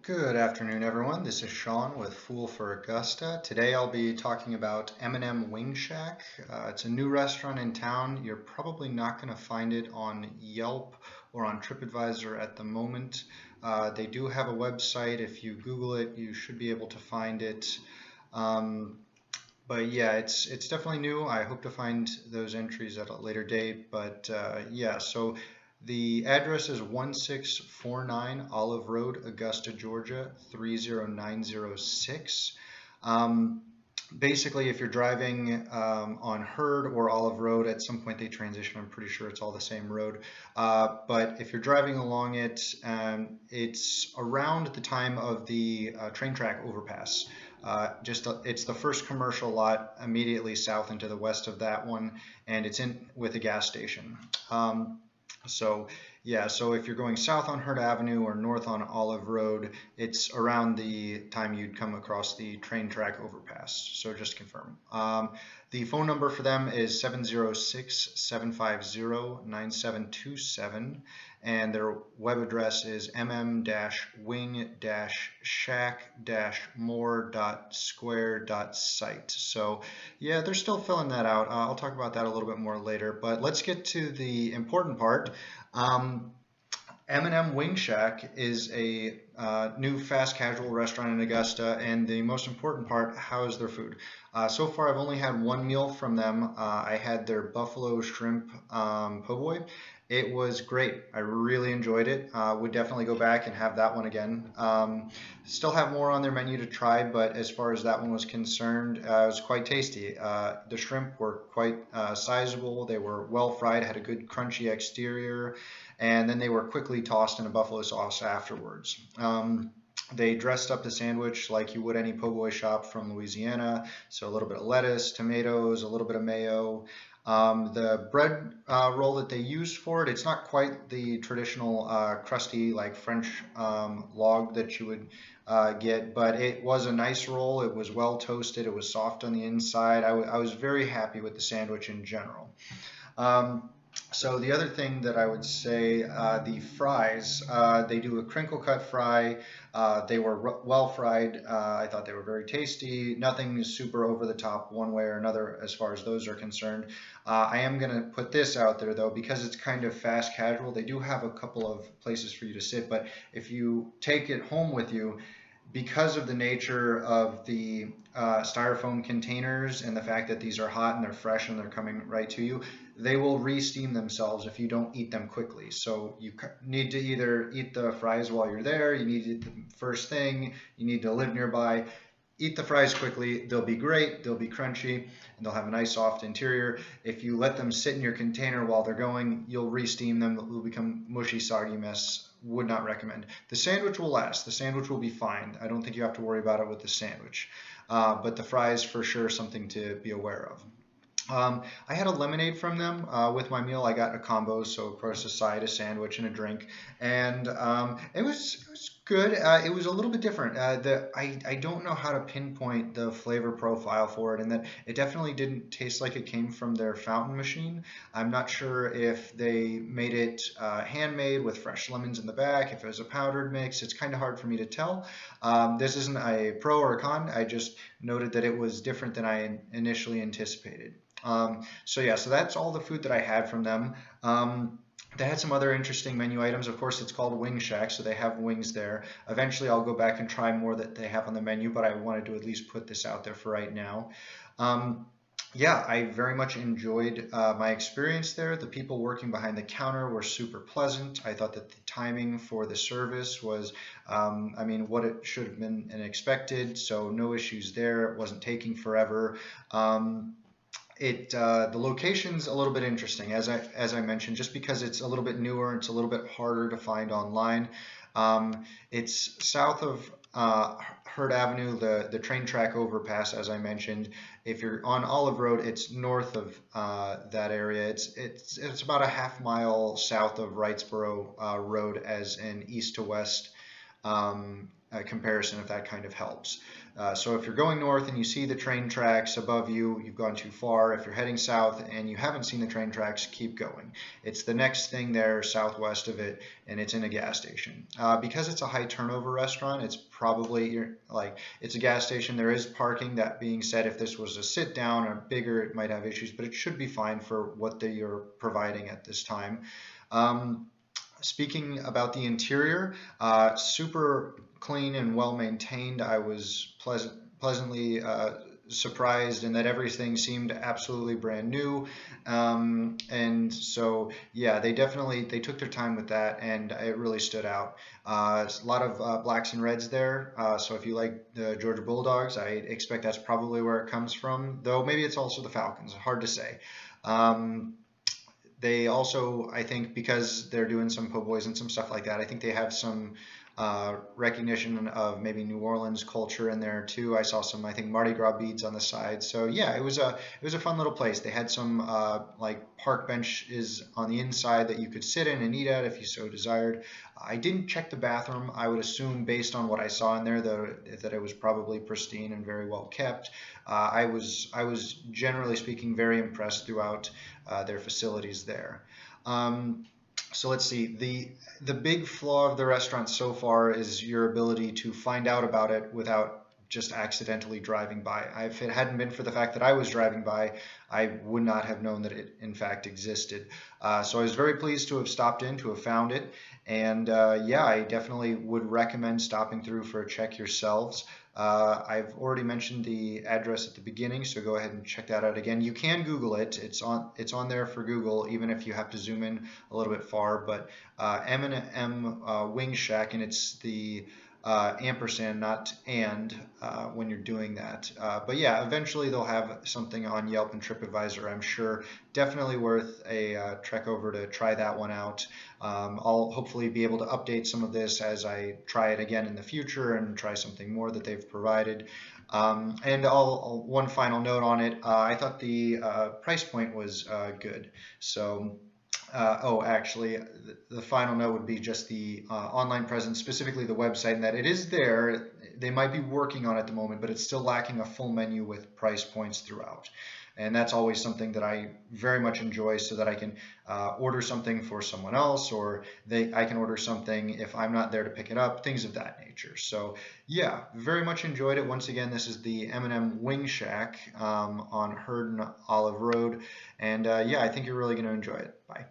Good afternoon, everyone. This is Sean with Fool for Augusta. Today I'll be talking about M&M Wing Shack. It's a new restaurant in town. You're probably not going to find it on Yelp or on TripAdvisor at the moment. They do have a website. If you Google it, you should be able to find it. But yeah, it's definitely new. I hope to find those entries at a later date. But yeah, so the address is 1649 Olive Road, Augusta, Georgia 30906. Um, Basically, if you're driving on Hurd or Olive Road, at some point they transition. I'm pretty sure it's all the same road. But if you're driving along it, it's around the time of the train track overpass. It's the first commercial lot immediately south and to the west of that one, and it's in with a gas station. So yeah, so if you're going south on Hurd Avenue or north on Olive Road, it's around the time you'd come across the train track overpass. So just to confirm. The phone number for them is 706-750-9727, and their web address is mm-wing-shack-more.square.site. So yeah, they're still filling that out. I'll talk about that a little bit more later, but let's get to the important part. M&M Wing Shack is a new fast casual restaurant in Augusta, and the most important part, how is their food? So far, I've only had one meal from them. I had their buffalo shrimp po' boy. It was great. I really enjoyed it. Would definitely go back and have that one again. Still have more on their menu to try, but as far as that one was concerned, it was quite tasty. The shrimp were quite sizable. They were well fried, had a good crunchy exterior, and then they were quickly tossed in a buffalo sauce afterwards. They dressed up the sandwich like you would any po' boy shop from Louisiana. So a little bit of lettuce, tomatoes, a little bit of mayo. The bread roll that they used for it, it's not quite the traditional crusty like French log that you would get, but it was a nice roll. It was well toasted. It was soft on the inside. I was very happy with the sandwich in general. So the other thing that I would say, the fries, they do a crinkle cut fry. They were well fried. I thought they were very tasty. Nothing super over the top one way or another as far as those are concerned. I am going to put this out there though, because it's kind of fast casual. They do have a couple of places for you to sit, but if you take it home with you, because of the nature of the styrofoam containers and the fact that these are hot and they're fresh and they're coming right to you, they will re-steam themselves if you don't eat them quickly. So you need to either eat the fries while you're there, you need to eat them first thing, you need to live nearby. Eat the fries quickly, they'll be great, they'll be crunchy, and they'll have a nice soft interior. If you let them sit in your container while they're going, you'll re-steam them, they'll become mushy, soggy mess. Would not recommend. The sandwich will last, the sandwich will be fine. I don't think you have to worry about it with the sandwich. But the fries, for sure, something to be aware of. I had a lemonade from them with my meal. I got a combo, so of course a side, a sandwich, and a drink, and it was good. It was a little bit different. I don't know how to pinpoint the flavor profile for it, and that it definitely didn't taste like it came from their fountain machine. I'm not sure if they made it handmade with fresh lemons in the back, if it was a powdered mix. It's kind of hard for me to tell. This isn't a pro or a con. I just noted that it was different than I initially anticipated. So yeah, so that's all the food that I had from them. They had some other interesting menu items. Of course, it's called Wing Shack, so they have wings there. Eventually, I'll go back and try more that they have on the menu, but I wanted to at least put this out there for right now. Yeah, I very much enjoyed my experience there. The people working behind the counter were super pleasant. I thought that the timing for the service was, I mean, what it should have been and expected, so no issues there. It wasn't taking forever. The location's a little bit interesting, as I mentioned, just because it's a little bit newer, it's a little bit harder to find online. It's south of Hurd Avenue, the train track overpass, as I mentioned. If you're on Olive Road, it's north of that area. It's about a half mile south of Wrightsboro Road, as an east to west comparison, if that kind of helps. So if you're going north and you see the train tracks above you, you've gone too far. If you're heading south and you haven't seen the train tracks, keep going. It's the next thing there southwest of it, and it's in a gas station. Because it's a high turnover restaurant, it's probably it's a gas station. There is parking. That being said, if this was a sit down or bigger, it might have issues, but it should be fine for what they are providing at this time. Speaking about the interior, super clean and well maintained. I was pleasantly surprised in that everything seemed absolutely brand new. And so, yeah, they took their time with that, and it really stood out. A lot of blacks and reds there. So if you like the Georgia Bulldogs, I expect that's probably where it comes from, though maybe it's also the Falcons. Hard to say. They also, I think, because they're doing some po' boys and some stuff like that, I think they have some recognition of maybe New Orleans culture in there too. I saw some, I think, Mardi Gras beads on the side. So yeah, it was a fun little place. They had some like park benches on the inside that you could sit in and eat at if you so desired. I didn't check the bathroom. I would assume, based on what I saw in there, that it was probably pristine and very well kept. I was generally speaking very impressed throughout their facilities there. So let's see. The big flaw of the restaurant so far is your ability to find out about it without just accidentally driving by. If it hadn't been for the fact that I was driving by, I would not have known that it in fact existed. So I was very pleased to have stopped in, to have found it. And yeah, I definitely would recommend stopping through for a check yourselves. I've already mentioned the address at the beginning, so go ahead and check that out again. You can Google it. It's on there for Google, even if you have to zoom in a little bit far. But M&M Wing Shack, and it's the ampersand, not and, when you're doing that. But yeah, eventually they'll have something on Yelp and TripAdvisor, I'm sure. Definitely worth a trek over to try that one out. I'll hopefully be able to update some of this as I try it again in the future and try something more that they've provided. And one final note on it. I thought the price point was good. So actually, the final note would be just the online presence, specifically the website, and that it is there. They might be working on it at the moment, but it's still lacking a full menu with price points throughout. And that's always something that I very much enjoy, so that I can order something for someone else, or I can order something if I'm not there to pick it up, things of that nature. So yeah, very much enjoyed it. Once again, this is the M&M Wing Shack on Hurd and Olive Road. And yeah, I think you're really going to enjoy it. Bye.